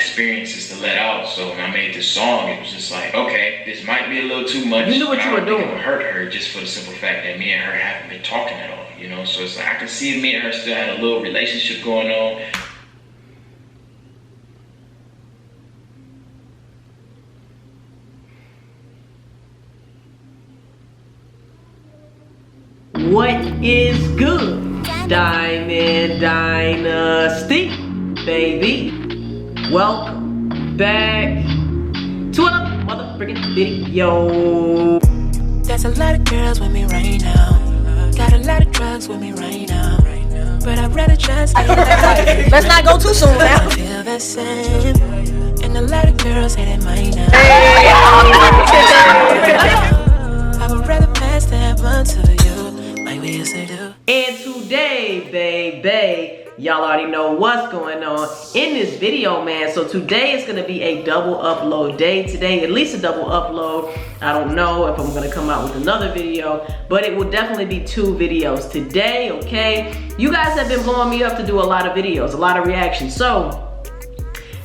experiences to let out. So when I made this song, it was just like, okay, this might be a little too much. You knew what you were doing. It would hurt her just for the simple fact that me and her haven't been talking at all, you know? So it's like, I can see me and her still had a little relationship going on. What is good? Diamond Dynasty, baby. Welcome back to another motherfucking video. There's a lot of girls with me right now. Got a lot of drugs with me right now. But I'd rather just let's not go too soon now. I feel the same. And a lot of girls say they might not. I would rather pass that one to you, like we used to do. And today, baby, y'all already know what's going on in this video, man. So today is gonna be a double upload day. Today, at least a double upload. I don't know if I'm gonna come out with another video, but it will definitely be 2 videos today, okay? You guys have been blowing me up to do a lot of videos, a lot of reactions. So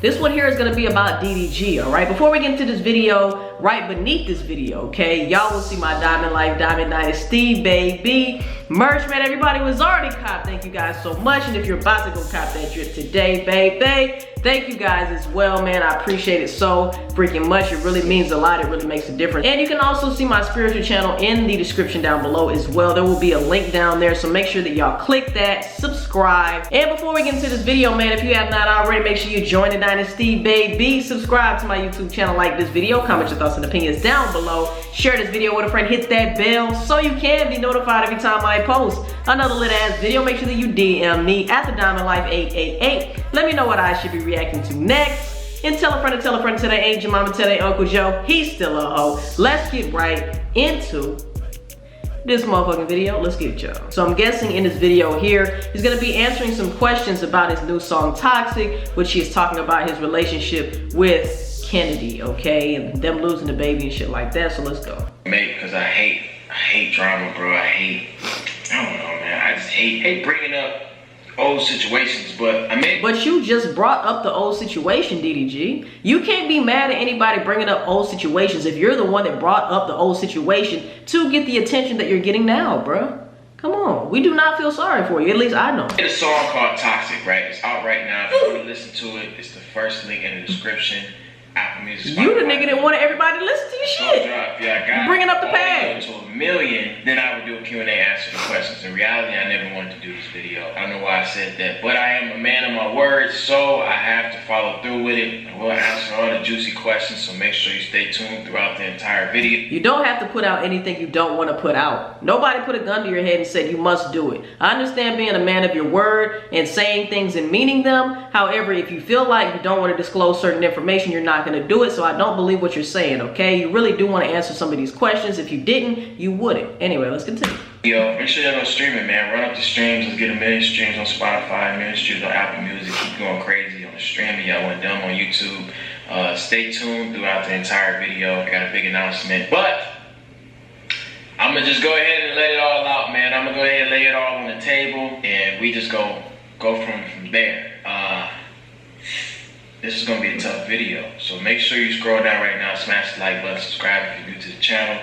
this one here is gonna be about DDG, all right? Before we get into this video, right beneath this video, okay, y'all will see my Diamond Life, Diamond Dynasty, baby. Merch, man, everybody was already copped. Thank you guys so much. And if you're about to go cop that drip today, baby, thank you guys as well, man. I appreciate it so freaking much. It really means a lot. It really makes a difference. And you can also see my spiritual channel in the description down below as well. There will be a link down there, so make sure that y'all click that, subscribe. And before we get into this video, man, if you have not already, make sure you join the Dynasty, baby. Subscribe to my YouTube channel, like this video, comment your thoughts and opinions down below. Share this video with a friend, hit that bell so you can be notified every time I post another lit ass video. Make sure that you DM me at the Diamond Life 888. Let me know what I should be reacting to next. And tell a friend to tell a friend, tell their ain't your mama, tell their Uncle Joe, he's still a hoe. Let's get right into this motherfucking video. Let's get it, y'all. So I'm guessing in this video here, he's gonna be answering some questions about his new song Toxic, which he is talking about his relationship with Kennedy, okay, and them losing the baby and shit like that. So let's go. Mate, because I hate drama, bro. I don't know, man. I just hate bringing up old situations, but I mean. But you just brought up the old situation, DDG. You can't be mad at anybody bringing up old situations if you're the one that brought up the old situation to get the attention that you're getting now, bruh. Come on, we do not feel sorry for you, at least I don't. It's a song called Toxic, right? It's out right now. If you want to listen to it, it's the first link in the description. Apple Music, you the nigga that wanted everybody to listen to your shit. Yeah, I got you bringing up the pad. To 1 million, then I would do a Q&A, answer the questions. In reality, I never wanted to do this video. I don't know why I said that, but I am a man of my word, so I have to follow through with it. I will answer all the juicy questions, so make sure you stay tuned throughout the entire video. You don't have to put out anything you don't want to put out. Nobody put a gun to your head and said you must do it. I understand being a man of your word and saying things and meaning them. However, if you feel like you don't want to disclose certain information, you're not going to do it, so I don't believe what you're saying, okay? You really do want to answer some of these questions. If you didn't, you wouldn't. Anyway, let's continue. Yo, make sure y'all go stream it, man. Run up the streams. Let's get 1 million streams on Spotify, 1 million streams on Apple Music. Keep going crazy on the streaming. Y'all went dumb on YouTube. Stay tuned throughout the entire video. I got a big announcement, but I'm gonna just go ahead and let it all out, man. I'm gonna go ahead and lay it all on the table, and we just go from there. This is gonna be a tough video, so make sure you scroll down right now, smash the like button, subscribe if you're new to the channel,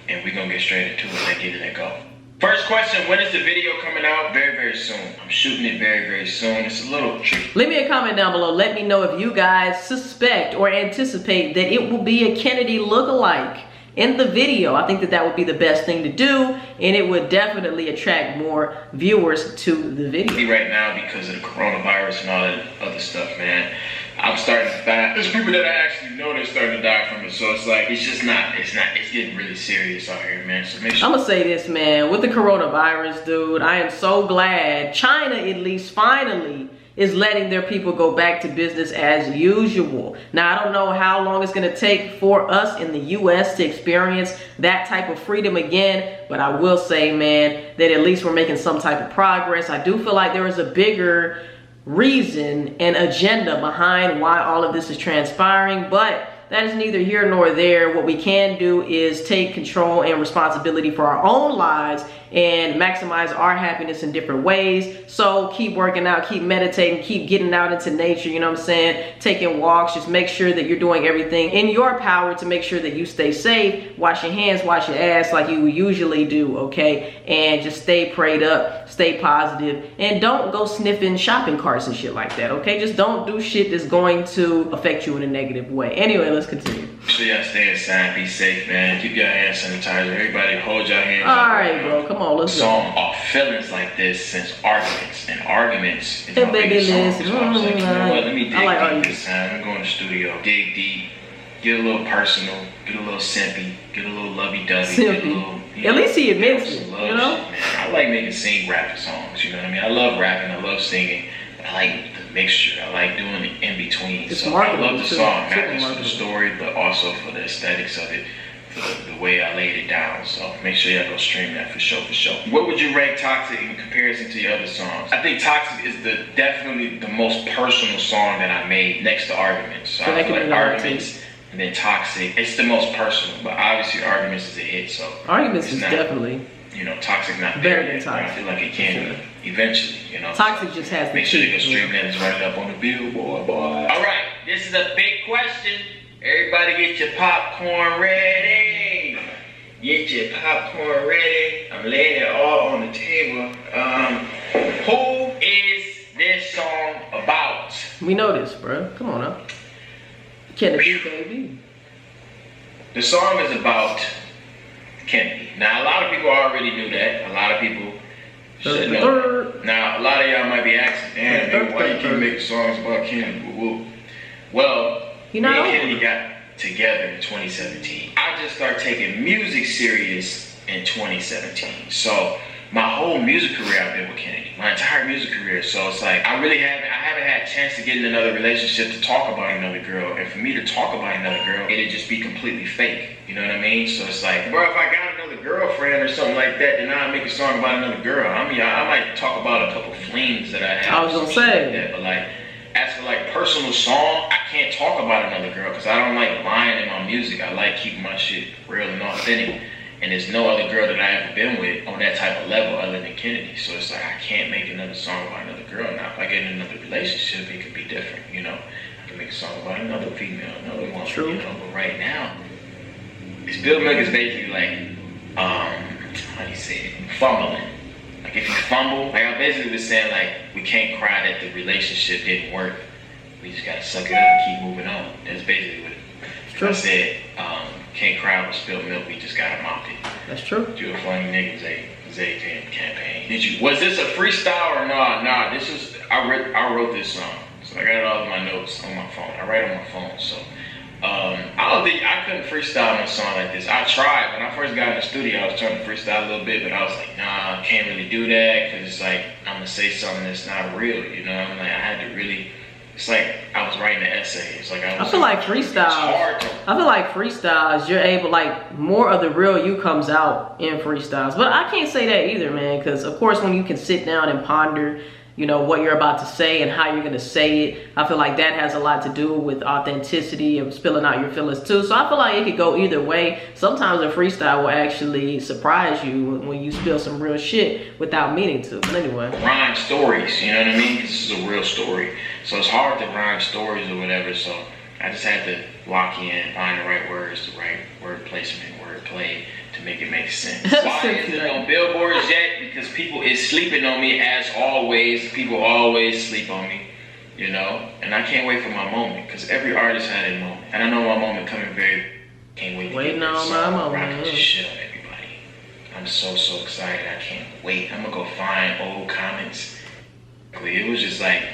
and we're gonna get straight into it. Let's get it and go. First question, when is the video coming out? Very, very soon. I'm shooting it very, very soon. It's a little tricky. Leave me a comment down below. Let me know if you guys suspect or anticipate that it will be a Kennedy lookalike in the video. I think that that would be the best thing to do, and it would definitely attract more viewers to the video. Right now, because of the coronavirus and all that other stuff, man, I'm starting to die. There's people that I actually know they're starting to die from it, so it's like, it's getting really serious out here, man. So make sure. I'm gonna say this, man, with the coronavirus, dude, I am so glad China at least finally is letting their people go back to business as usual. Now, I don't know how long it's gonna take for us in the US to experience that type of freedom again, but I will say, man, that at least we're making some type of progress. I do feel like there is a bigger reason and agenda behind why all of this is transpiring, but that is neither here nor there. What we can do is take control and responsibility for our own lives and maximize our happiness in different ways. So keep working out, keep meditating, keep getting out into nature, you know what I'm saying? Taking walks, just make sure that you're doing everything in your power to make sure that you stay safe. Wash your hands, wash your ass like you usually do, okay? And just stay prayed up, stay positive, and don't go sniffing shopping carts and shit like that, okay? Just don't do shit that's going to affect you in a negative way. Anyway, let's continue. So y'all stay inside, be safe, man. Keep your hand sanitizer. Everybody hold your hands. All right, bro, come on, let's go. Song off feelings like this since arguments, and arguments is Hey, my baby, biggest song. listen. So I was like, you know what, let me dig I like deep arguments. this time. I'm going to the studio, dig deep, get a little personal, get a little simpy, get a little lovey-dovey, get a little, At least he admits some it, love you know? shit, man. I like making sing rap songs, you know what I mean? I love rapping, I love singing, but I like the mixture, I like doing the in-between. It's So I marketable, love the too. song, Super not just for the story, but also for the aesthetics of it, for the way I laid it down. So make sure y'all go stream that for sure, for sure. What would you rank Toxic in comparison to your other songs? I think Toxic is definitely the most personal song that I made next to Arguments. So I feel like Arguments and then Toxic, it's the most personal, but obviously Arguments is a hit, so Arguments it's is not, definitely you know, Toxic not better there than yet, but I Toxic. feel like it can be eventually, you know. Toxic just has the Make sure you go key, stream that and run it up on the billboard, boy. All right, this is a big question. Everybody get your popcorn ready. Get your popcorn ready. I'm laying it all on the table. Who is this song about? We know this, bro. Come on now. Kennedy, baby. The song is about Kennedy. Now, a lot of people already knew that. A lot of people should know that. Now, a lot of y'all might be asking, damn, nigga, why you keep making songs about Kennedy? Woo-woo. Well, me and Kennedy got together in 2017. I just started taking music serious in 2017. So my whole music career I've been with Kennedy. My entire music career. So it's like I haven't had a chance to get in another relationship to talk about another girl. And for me to talk about another girl, it'd just be completely fake. You know what I mean? So it's like, bro, if I got another girlfriend or something like that, then I'll make a song about another girl. I mean, I might talk about a couple flings that I had. I was gonna say like that, but like, as for like personal song, I can't talk about another girl because I don't like lying in my music. I like keeping my shit real and authentic. And there's no other girl that I ever been with on that type of level other than Kennedy. So it's like I can't make another song about another girl. Now if I get in another relationship, it could be different, you know. I can make a song about another female, another woman, you know. But right now, this Bill Milk is basically like, how do you say it? Fumbling. Like if you fumble, like I basically was saying like, we can't cry that the relationship didn't work. We just gotta suck it up and keep moving on. That's basically what I said. Can't cry with spilled milk, we just gotta mop it. That's true. You a funny nigga, Zay campaign. Was this a freestyle or not? Nah, this is, I wrote this song. So I got it all in my notes on my phone. I write on my phone, so. I don't think, I couldn't freestyle on a song like this. I tried, when I first got in the studio, I was trying to freestyle a little bit, but I was like, nah, I can't really do that, cause it's like, I'm gonna say something that's not real, you know? I'm like, I had to really, it's like I was writing an essay. It's like I feel like freestyles, you're able, like, more of the real you comes out in freestyles. But I can't say that either, man, because of course when you can sit down and ponder, you know, what you're about to say and how you're gonna say it, I feel like that has a lot to do with authenticity and spilling out your feelings too. So I feel like it could go either way. Sometimes a freestyle will actually surprise you when you spill some real shit without meaning to. But anyway. Rhyme stories, you know what I mean? This is a real story. So it's hard to rhyme stories or whatever. So I just had to lock in, find the right words, the right word placement, word play to make it make sense. Why isn't it on billboards yet? Because people is sleeping on me as always. People always sleep on me, you know? And I can't wait for my moment because every artist had a moment. And I know my moment coming very, can't wait to waiting get on my moment. Rocking the shit on everybody. I'm so excited. I can't wait. I'm gonna go find old comments. It was just like,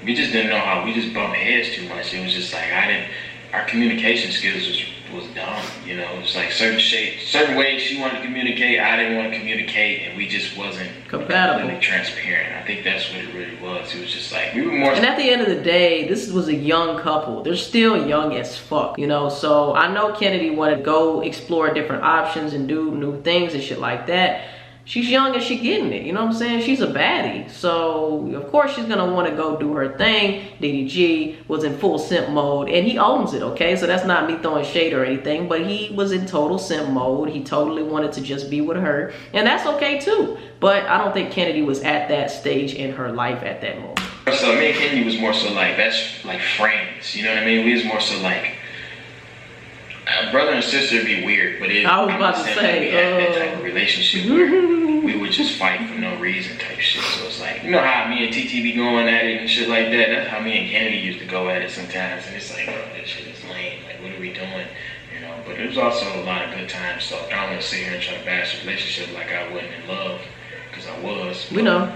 we just didn't know how, we just bumped heads too much. It was just like, our communication skills was dumb, you know? It was like certain ways she wanted to communicate, I didn't want to communicate, and we just wasn't completely transparent. I think that's what it really was. It was just like, we were more... And at the end of the day, this was a young couple. They're still young as fuck, you know? So I know Kennedy wanted to go explore different options and do new things and shit like that. she's young and she getting it, you know what I'm saying? She's a baddie. So, of course, she's gonna wanna go do her thing. DDG was in full simp mode and he owns it, okay? So that's not me throwing shade or anything, but he was in total simp mode. He totally wanted to just be with her, and that's okay too. But I don't think Kennedy was at that stage in her life at that moment. So me and Kennedy was more so like, that's like friends, you know what I mean? We was more so like, brother and sister would be weird, but I was about to say, we had that type of relationship where we would just fight for no reason type shit. So it's like, you know how me and TT be going at it and shit like that? That's how me and Kennedy used to go at it sometimes. And it's like, oh, this shit is lame. Like, what are we doing? You know, but it was also a lot of good times. So I don't want to sit here and try to bash the relationship like I wasn't in love, because I was. We know.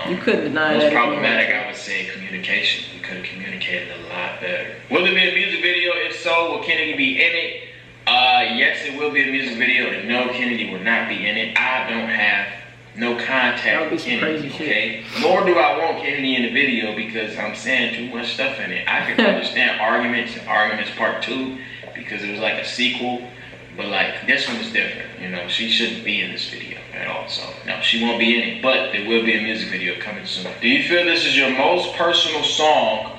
You couldn't deny that. Most problematic, I would say, communication. We could have communicated a lot better. Will there be a music video? If so, will Kennedy be in it? Yes, it will be a music video, and no, Kennedy will not be in it. I don't have no contact with Kennedy, okay? Nor do I want Kennedy in the video because I'm saying too much stuff in it. I can understand Arguments and Arguments Part 2 because it was like a sequel, but like this one is different, you know? She shouldn't be in this video at all, so no, she won't be in it, but there will be a music video coming soon. Do you feel this is your most personal song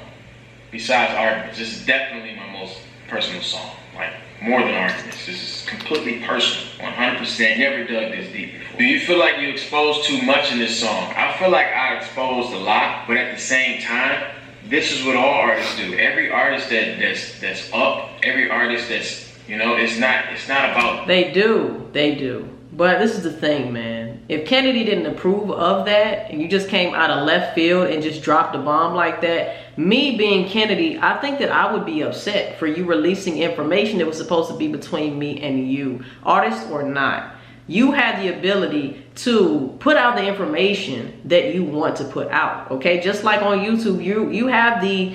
besides Arguments? This is definitely my most personal song, like more than Arguments. This is completely personal, 100%. Never dug this deep before. Do you feel like you exposed too much in this song? I feel like I exposed a lot, but at the same time, this is what all artists do. Every artist that's up, every artist that's, you know, it's not about. They do. But this is the thing, man. If Kennedy didn't approve of that, and you just came out of left field and just dropped a bomb like that, me being Kennedy, I think that I would be upset for you releasing information that was supposed to be between me and you, artist or not. You had the ability to put out the information that you want to put out, okay? Just like on YouTube, you have the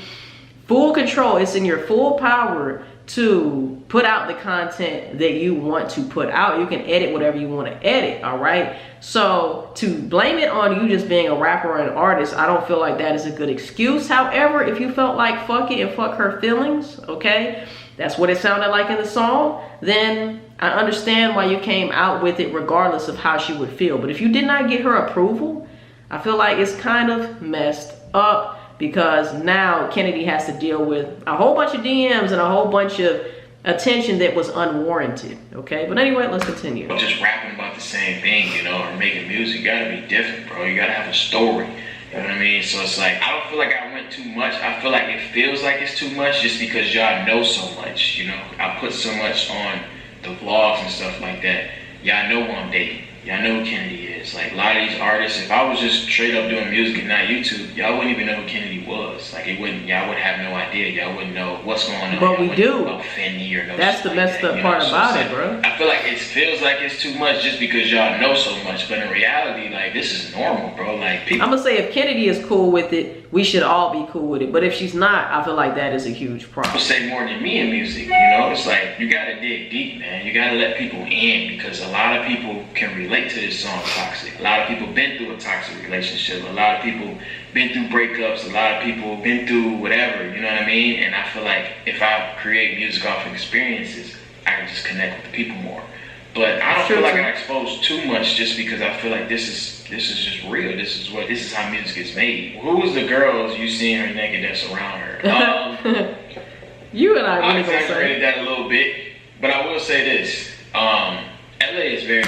full control. It's in your full power to put out the content that you want to put out. You can edit whatever you want to edit, all right? So to blame it on you just being a rapper or an artist, I don't feel like that is a good excuse. However, if you felt like fuck it and fuck her feelings, okay, that's what it sounded like in the song, then I understand why you came out with it regardless of how she would feel. But if you did not get her approval, I feel like it's kind of messed up, because now Kennedy has to deal with a whole bunch of DMs and a whole bunch of attention that was unwarranted, okay? But anyway, let's continue. Just rapping about the same thing, you know, or making music, you gotta be different, bro. You gotta have a story, you know what I mean? So it's like, I don't feel like I went too much. I feel like it feels like it's too much just because y'all know so much, you know? I put so much on the vlogs and stuff like that. Y'all know who I'm dating. Y'all know who Kennedy is. Like, a lot of these artists, if I was just straight up doing music and not YouTube, y'all wouldn't even know who Kennedy was. Like, y'all would have no idea. Y'all wouldn't know what's going on. But we do. About Fendi or no. That's the messed up part about it, bro. I feel like it feels like it's too much just because y'all know so much. But in reality, like, this is normal, bro. Like, people. I'm gonna say if Kennedy is cool with it, we should all be cool with it. But if she's not, I feel like that is a huge problem. People say more than me in music, you know? It's like, you gotta dig deep, man. You gotta let people in, because a lot of people can relate to this song, Toxic. A lot of people been through a toxic relationship. A lot of people been through breakups. A lot of people been through whatever, you know what I mean? And I feel like if I create music off of experiences, I can just connect with the people more. But I don't feel like I exposed too much just because I feel like this is just real. This is how music is made. Who was the girls you seen her naked that's around her? You and I really exaggerated that a little bit, but I will say this. LA is very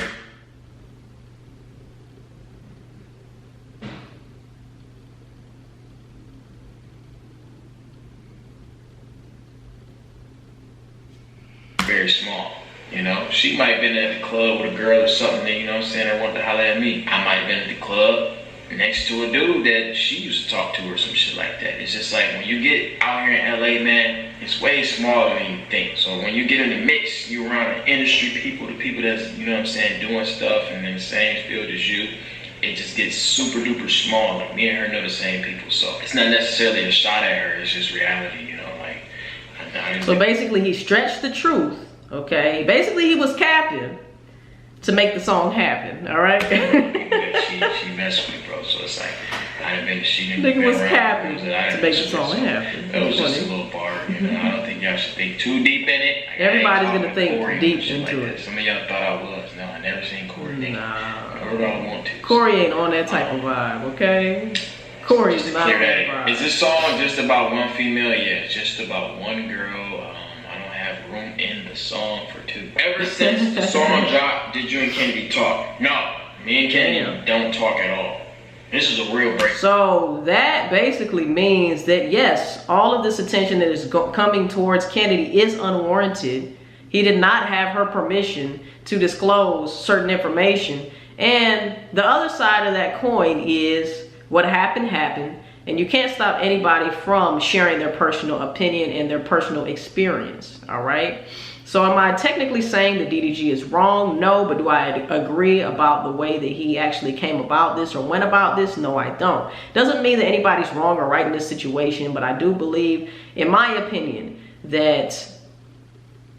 small. You know, she might have been at the club with a girl or something that, you know what I'm saying, that wanted to holler at me. I might have been at the club next to a dude that she used to talk to or some shit like that. It's just like, when you get out here in LA, man, it's way smaller than you think. So when you get in the mix, you around the industry people, the people that's, you know what I'm saying, doing stuff and in the same field as you, it just gets super duper small. Like, me and her know the same people, so it's not necessarily a shot at her, it's just reality, you know, like. So basically he stretched the truth. Okay, basically he was capping to make the song happen. All right. she messed with me, bro. So it's like she didn't. Nigga was capping to make the song happen. It was just a little bar. You know, I don't think y'all should think too deep in it. Everybody's gonna think deep into it. Some of y'all thought I was. No, I never seen Corey. Nah. wherever I want to. Corey ain't on that type of vibe, okay? Corey's Just to not on clear that that. vibe. Is this song just about one female? Yeah, it's just about one girl. I don't have room in the song for two. Ever since the song dropped, did you and Kennedy talk? No, me and Kennedy don't talk at all. This is a real break. So that basically means that yes, all of this attention that is coming towards Kennedy is unwarranted. He did not have her permission to disclose certain information. And the other side of that coin is what happened happened, and you can't stop anybody from sharing their personal opinion and their personal experience, all right? So am I technically saying that DDG is wrong? No, but do I agree about the way that he actually came about this or went about this? No, I don't. Doesn't mean that anybody's wrong or right in this situation, but I do believe, in my opinion, that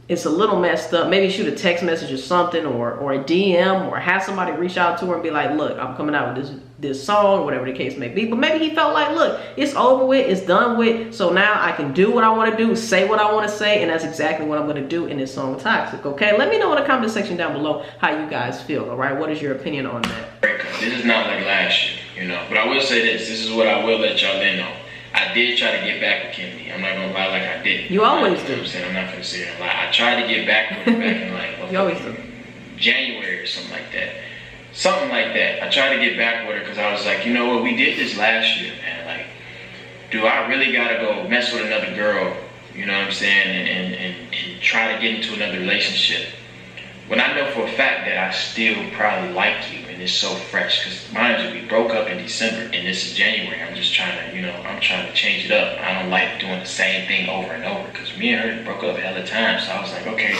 it's a little messed up. Maybe shoot a text message or something, or a DM, or have somebody reach out to her and be like, look, I'm coming out with this song, whatever the case may be. But maybe he felt like, look, it's over with, it's done with, so now I can do what I want to do, say what I want to say, and that's exactly what I'm going to do in this song, Toxic, okay? Let me know in the comment section down below how you guys feel, all right? What is your opinion on that? This is not like last year, you know, but I will say this is what I will let y'all know. I did try to get back with Kennedy. I'm not gonna lie like I didn't. You always do. I'm saying, I'm not gonna sit here and lie. I tried to get back with her back in like you always do. January or something like that. Something like that. I tried to get back with her because I was like, you know what, we did this last year, man. Like, do I really gotta go mess with another girl, you know what I'm saying, and try to get into another relationship when I know for a fact that I still probably like you and it's so fresh? Because mind you, we broke up in December and this is January. I'm just trying to, you know, I'm trying to change it up. I don't like doing the same thing over and over because me and her broke up hella times. So I was like, okay,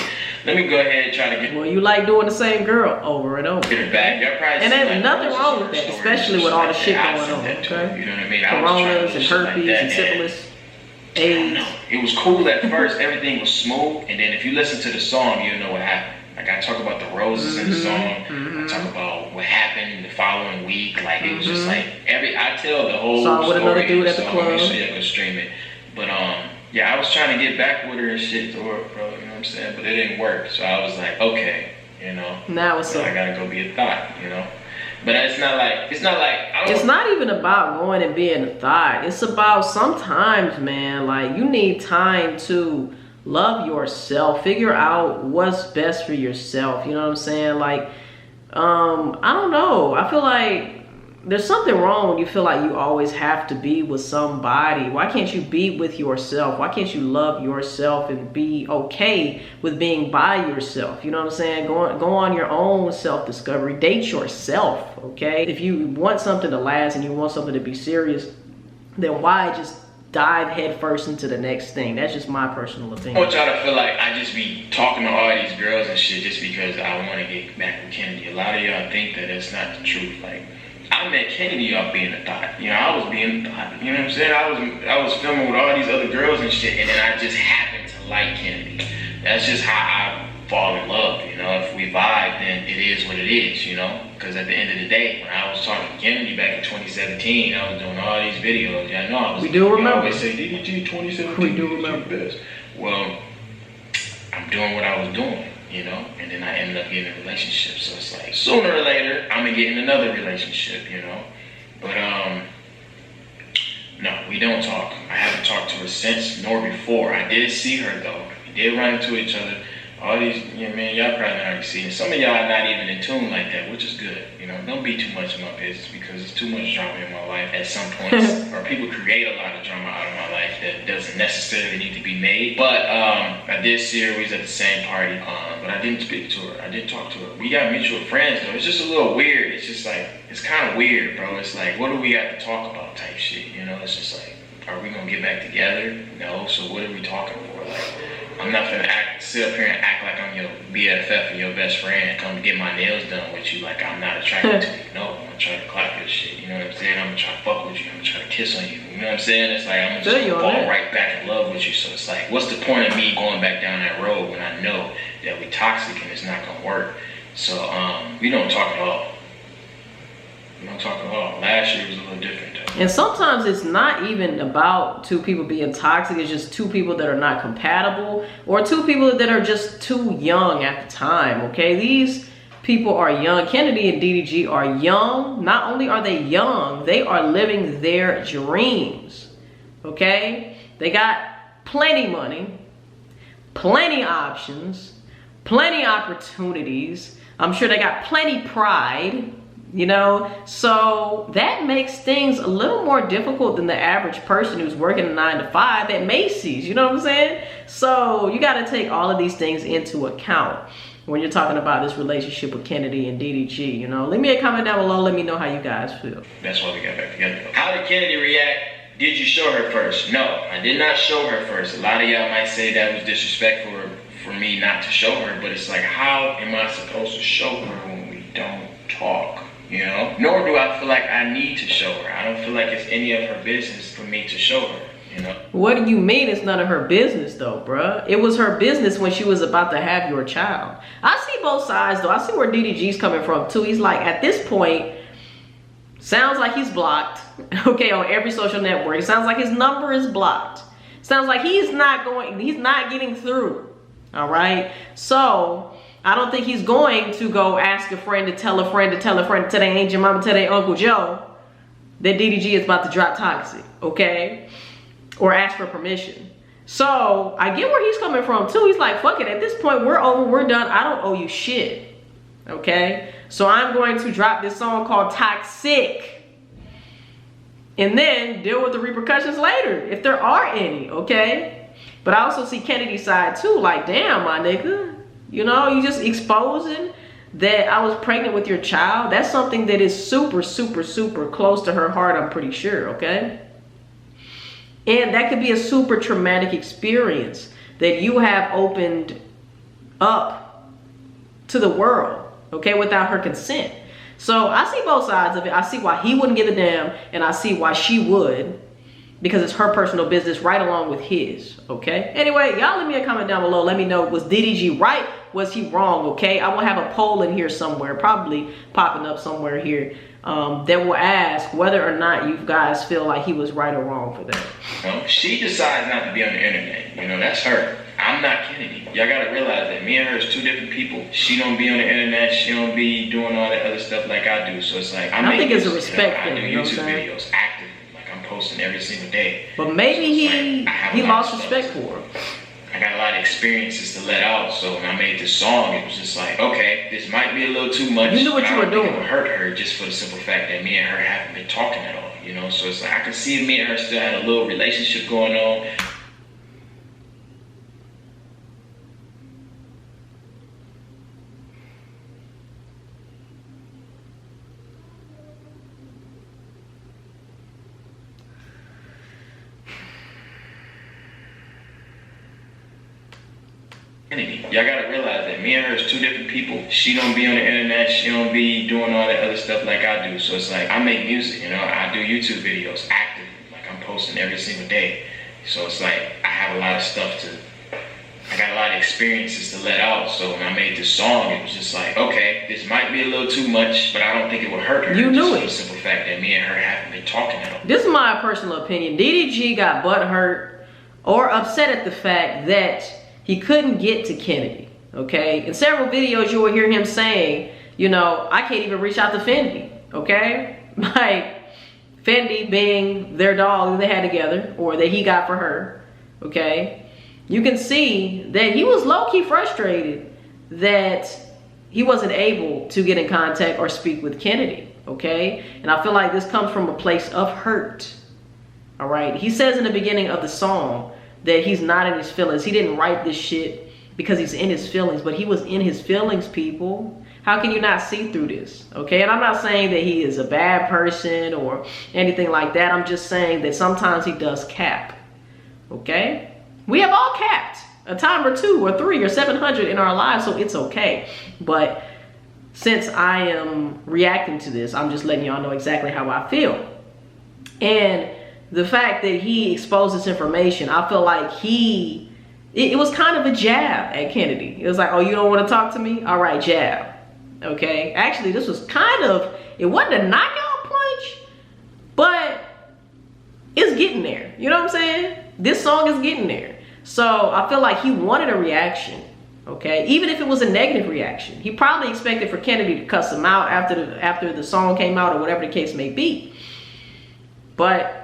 let me go ahead and try to get. Well, you like doing the same girl over and over. Get her back. Y'all probably and there's like nothing wrong with that, especially with all the shit going on, okay? You know what I mean? Coronas and herpes and syphilis, AIDS. It was cool at first. Everything was smooth. And then if you listen to the song, you'll know what happened. Like, I talk about the roses in the song. I talk about what happened the following week. Like, it was just like I tell the whole Saw with story another dude in the at the song. club. So yeah, go stream it. But yeah, I was trying to get back with her and shit to work, bro. You know what I'm saying? But it didn't work. So I was like, okay, you know. Now it's I gotta go be a thought, you know. But it's not like it's not even about going and being a thought. It's about sometimes, man, like you need time to love yourself, figure out what's best for yourself. You know what I'm saying? Like, I don't know. I feel like there's something wrong when you feel like you always have to be with somebody. Why can't you be with yourself? Why can't you love yourself and be okay with being by yourself? You know what I'm saying? Go on your own self-discovery. Date yourself, okay? If you want something to last and you want something to be serious, then why just dive headfirst into the next thing? That's just my personal opinion. I want y'all to feel like I just be talking to all these girls and shit just because I want to get back with Kennedy. A lot of y'all think that it's not the truth. Like, I met Kennedy off being a thought. You know, I was being a thought. You know what I'm saying? I was filming with all these other girls and shit, and then I just happened to like Kennedy. That's just how I fall in love. You know, if we vibe, then it is what it is. You know, because at the end of the day, when I was talking to Kennedy back in 2017, I was doing all these videos. Yeah, I know I was. We do remember. I always say DDG 2017. We do remember. Best. Well, I'm doing what I was doing. You know, and then I ended up getting a relationship. So it's like, sooner or later, I'm gonna get in another relationship, you know. But no, we don't talk. I haven't talked to her since nor before. I did see her though. We did run into each other. All these, you know, man, y'all probably already seen it. Some of y'all are not even in tune like that, which is good. You know, don't be too much in my business because it's too much drama in my life at some points. Or people create a lot of drama out of my life that doesn't necessarily need to be made. But I did see her. We was at the same party, but I didn't speak to her. I didn't talk to her. We got mutual friends though. It's just a little weird. It's just like, it's kind of weird, bro. It's like, what do we have to talk about type shit? You know, it's just like, are we gonna get back together? No. So what are we talking for? Like, I'm not gonna sit up here and act like I'm your BFF and your best friend and come to get my nails done with you like I'm not attracted to you. No, I'm gonna try to clap your shit. You know what I'm saying? I'm gonna try to fuck with you. I'm gonna try to kiss on you. You know what I'm saying? It's like, I'm gonna just fall right back in love with you. So it's like, what's the point of me going back down that road when I know that we toxic and it's not gonna work? So we don't talk at all. We don't talk at all. Last year was a little different though. And sometimes it's not even about two people being toxic. It's just two people that are not compatible or two people that are just too young at the time, okay? These people are young. Kennedy and DDG are young. Not only are they young, they are living their dreams. Okay? They got plenty money, plenty options, plenty opportunities. I'm sure they got plenty pride, you know? So that makes things a little more difficult than the average person who's working a 9 to 5 at Macy's, you know what I'm saying? So you got to take all of these things into account when you're talking about this relationship with Kennedy and DDG, you know? Leave me a comment down below. Let me know how you guys feel. That's why we got back together. How did Kennedy react? Did you show her first? No, I did not show her first. A lot of y'all might say that was disrespectful for me not to show her, but it's like, how am I supposed to show her when we don't talk? You know? Nor do I feel like I need to show her. I don't feel like it's any of her business for me to show her. You know? What do you mean it's none of her business though, bruh? It was her business when she was about to have your child. I see both sides though. I see where DDG's coming from too. He's like, at this point, sounds like he's blocked, okay, on every social network. It sounds like his number is blocked. Sounds like he's not getting through, all right? So I don't think he's going to go ask a friend to tell a friend to tell a friend to tell their Aunt Mama, tell their Uncle Joe that DDG is about to drop Toxic, okay? Or ask for permission. So I get where he's coming from too. He's like, fuck it, at this point, we're over, we're done. I don't owe you shit, okay? So I'm going to drop this song called Toxic and then deal with the repercussions later, if there are any, okay? But I also see Kennedy's side too, like, damn, my nigga, you know, you just exposing that I was pregnant with your child. That's something that is super, super, super close to her heart, I'm pretty sure, okay? And that could be a super traumatic experience that you have opened up to the world, okay, without her consent. So I see both sides of it. I see why he wouldn't give a damn, and I see why she would, because it's her personal business right along with his, okay? Anyway, y'all leave me a comment down below. Let me know, was DDG right? Was he wrong, okay? I will have a poll in here somewhere, probably popping up somewhere here, that will ask whether or not you guys feel like he was right or wrong for that. No, she decides not to be on the internet. You know, that's her. I'm not Kennedy. Y'all gotta realize that me and her is two different people. She don't be on the internet. She don't be doing all that other stuff like I do. So it's like, I think it's a respect thing. I do YouTube videos actively. Like, I'm posting every single day. But maybe he lost respect for her. I got a lot of experiences to let out, so when I made this song, it was just like, okay, this might be a little too much. You knew what you were doing. It would hurt her just for the simple fact that me and her haven't been talking at all, you know? So it's like, I could see me and her still had a little relationship going on. Y'all gotta realize that me and her is two different people. She don't be on the internet. She don't be doing all that other stuff like I do. So it's like, I make music, you know? I do YouTube videos actively. Like, I'm posting every single day. So it's like, I have a lot of stuff I got a lot of experiences to let out. So when I made this song, it was just like, okay, this might be a little too much, but I don't think it would hurt her. You knew it. For the simple fact that me and her haven't been talking at all. This is my personal opinion. DDG got butthurt or upset at the fact that he couldn't get to Kennedy, okay? In several videos, you will hear him saying, you know, I can't even reach out to Fendi, okay? Like, Fendi being their dog that they had together, or that he got for her, okay? You can see that he was low-key frustrated that he wasn't able to get in contact or speak with Kennedy, okay? And I feel like this comes from a place of hurt, all right? He says in the beginning of the song that he's not in his feelings. He didn't write this shit because he's in his feelings, but he was in his feelings, people. How can you not see through this, okay? And I'm not saying that he is a bad person or anything like that. I'm just saying that sometimes he does cap, okay? We have all capped a time or 2 or 3 or 700 in our lives, so it's okay. But since I am reacting to this, I'm just letting y'all know exactly how I feel. And the fact that he exposed this information, I feel like it was kind of a jab at Kennedy. It was like, oh, you don't want to talk to me? All right, jab. Okay. Actually, this was kind of, it wasn't a knockout punch, but it's getting there. You know what I'm saying? This song is getting there. So I feel like he wanted a reaction. Okay, even if it was a negative reaction, he probably expected for Kennedy to cuss him out after the song came out or whatever the case may be. But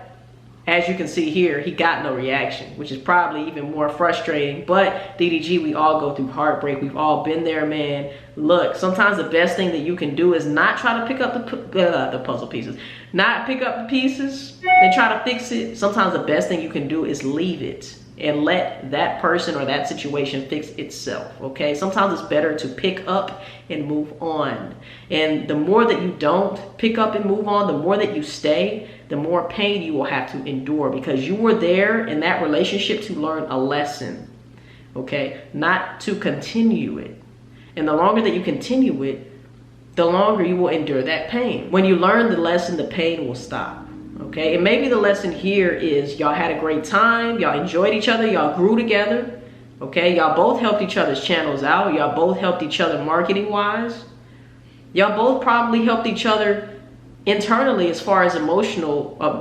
as you can see here, he got no reaction, which is probably even more frustrating. But DDG, we all go through heartbreak. We've all been there, man. Look, sometimes the best thing that you can do is not try to pick up the puzzle pieces, not pick up the pieces and try to fix it. Sometimes the best thing you can do is leave it and let that person or that situation fix itself, okay? Sometimes it's better to pick up and move on. And the more that you don't pick up and move on, the more that you stay, the more pain you will have to endure, because you were there in that relationship to learn a lesson, okay? Not to continue it. And the longer that you continue it, the longer you will endure that pain. When you learn the lesson, the pain will stop. Okay, and maybe the lesson here is y'all had a great time, y'all enjoyed each other, y'all grew together, okay? Y'all both helped each other's channels out, y'all both helped each other marketing-wise. Y'all both probably helped each other internally as far as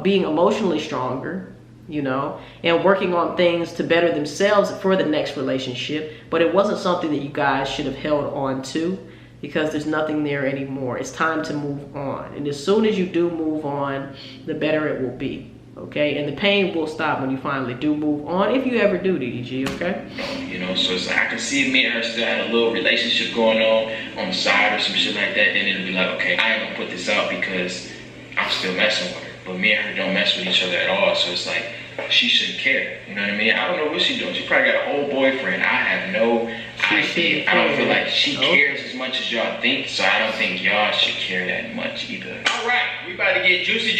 being emotionally stronger, you know, and working on things to better themselves for the next relationship. But it wasn't something that you guys should have held on to, because there's nothing there anymore. It's time to move on. And as soon as you do move on, the better it will be, okay? And the pain will stop when you finally do move on, if you ever do, DDG, okay? You know, so it's like, I can see me and her still had a little relationship going on the side or some shit like that. Then it'll be like, okay, I ain't gonna put this out because I'm still messing with her. But me and her don't mess with each other at all. So it's like, she shouldn't care. You know what I mean? I don't know what she's doing. She probably got a whole boyfriend. I have no idea. I don't feel like she cares as much as y'all think. So I don't think y'all should care that much either. All right, we about to get juicy.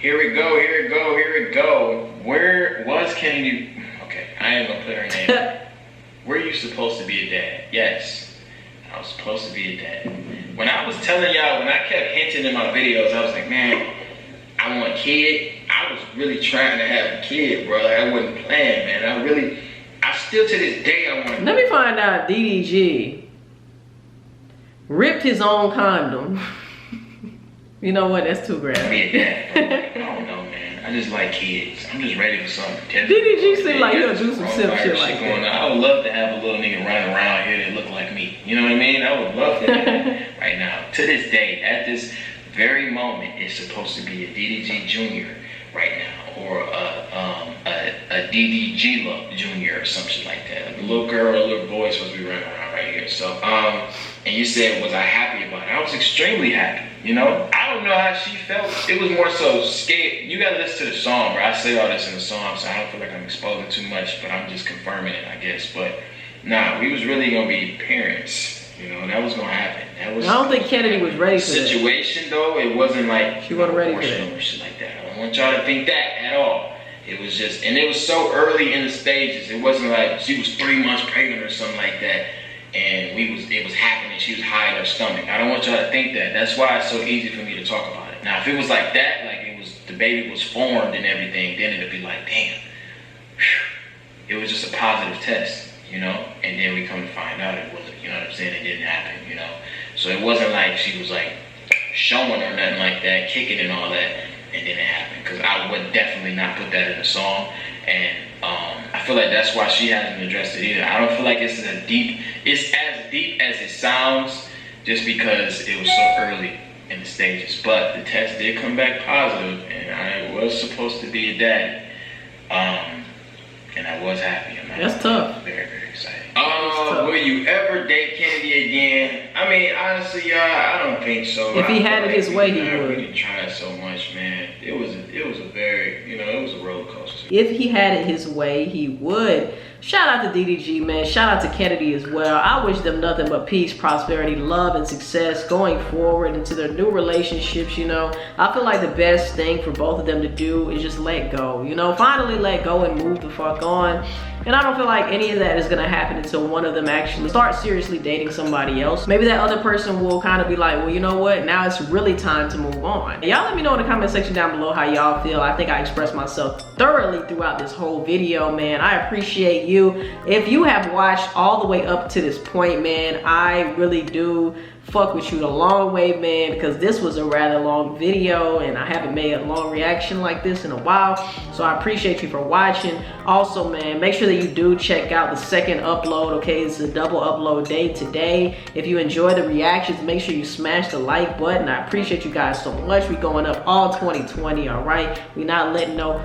Here we go. Where was Kennedy? Okay, I ain't gonna put her name. Were you supposed to be a dad? Yes, I was supposed to be a dad. When I was telling y'all, when I kept hinting in my videos, I was like, man, I want a kid. I was really trying to have a kid, bro. Like, I wasn't playing, man. I still to this day, I want to. Let me find out DDG ripped his own condom. You know what? That's too graphic. Be a dad. I don't know, man. I just like kids. I'm just ready for something. DDG seemed like he'll do some simp shit like that. I would love to have a little nigga running around here that look like me. You know what I mean? I would love to do that right now. To this day, at this very moment, it's supposed to be a DDG Jr. right now, or a DDG Jr. or something like that. A little girl or a little boy is supposed to be running around right here. So, and you said, was I happy about it? I was extremely happy, you know? I don't know how she felt. It was more so scared. You gotta listen to the song, bro. I say all this in the song, so I don't feel like I'm exposing too much, but I'm just confirming it, I guess. But nah, we was really gonna be parents. You know, that was gonna happen. That was. I don't think Kennedy was ready for that. Situation though, it wasn't like she wasn't ready for that. Or shit like that. I don't want y'all to think that at all. It was just, and it was so early in the stages. It wasn't like she was 3 months pregnant or something like that, and it was happening. She was high in her stomach. I don't want y'all to think that. That's why it's so easy for me to talk about it. Now, if it was like that, like the baby was formed and everything, then it'd be like, damn, whew, it was just a positive test. You know, and then we come to find out it wasn't, you know what I'm saying, it didn't happen, you know. So it wasn't like she was like showing or nothing like that, kicking and all that, and then it happened. Because I would definitely not put that in the song. And I feel like that's why she hasn't addressed it either. I don't feel like it's as deep as it sounds, just because it was so early in the stages. But the test did come back positive, and I was supposed to be a daddy. And I was happy. That's tough. Very, very exciting. Will you ever date Kennedy again? I mean, honestly, y'all, I don't think so. If he had it his way, he would. I really tried so much, man. It was a very, you know, it was a roller coaster. If he had it his way, he would. Shout out to DDG, man. Shout out to Kennedy as well. I wish them nothing but peace, prosperity, love, and success going forward into their new relationships, you know. I feel like the best thing for both of them to do is just let go, you know. Finally let go and move the fuck on. And I don't feel like any of that is gonna happen until one of them actually start seriously dating somebody else. Maybe that other person will kind of be like, well, you know what? Now it's really time to move on. Y'all let me know in the comment section down below how y'all feel. I think I expressed myself thoroughly throughout this whole video, man. I appreciate you. If you have watched all the way up to this point, man, I really do fuck with you the long way, man, because this was a rather long video and I haven't made a long reaction like this in a while. So I appreciate you for watching. Also, man, make sure that you do check out the second upload, okay? It's a double upload day today. If you enjoy the reactions, make sure you smash the like button. I appreciate you guys so much. We going up all 2020, all right? We not letting no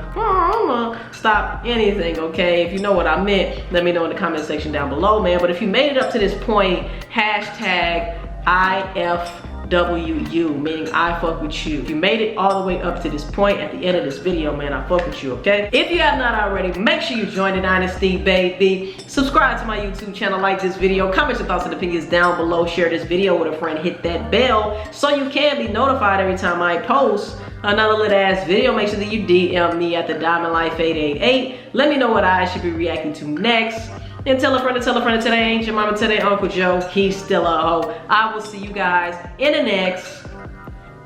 stop anything, okay? If you know what I meant, let me know in the comment section down below, man. But if you made it up to this point, hashtag IFWU, meaning I fuck with you. If you made it all the way up to this point at the end of this video, man, I fuck with you, okay? If you have not already, make sure you join the Dynasty, baby. Subscribe to my YouTube channel, like this video, comment your thoughts and opinions down below, share this video with a friend, hit that bell so you can be notified every time I post another little ass video. Make sure that you DM me at THEDIAMONDLIFE888. Let me know what I should be reacting to next. And tell a friend to tell a friend to tell their aunt, your mama, tell their Uncle Joe, he's still a hoe. I will see you guys in the next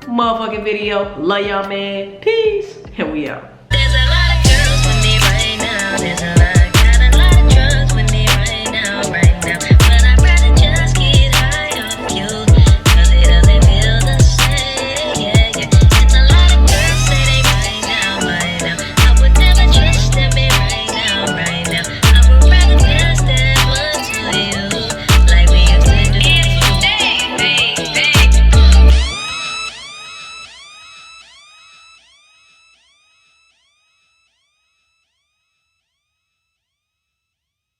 motherfucking video. Love y'all, man. Peace. And we out.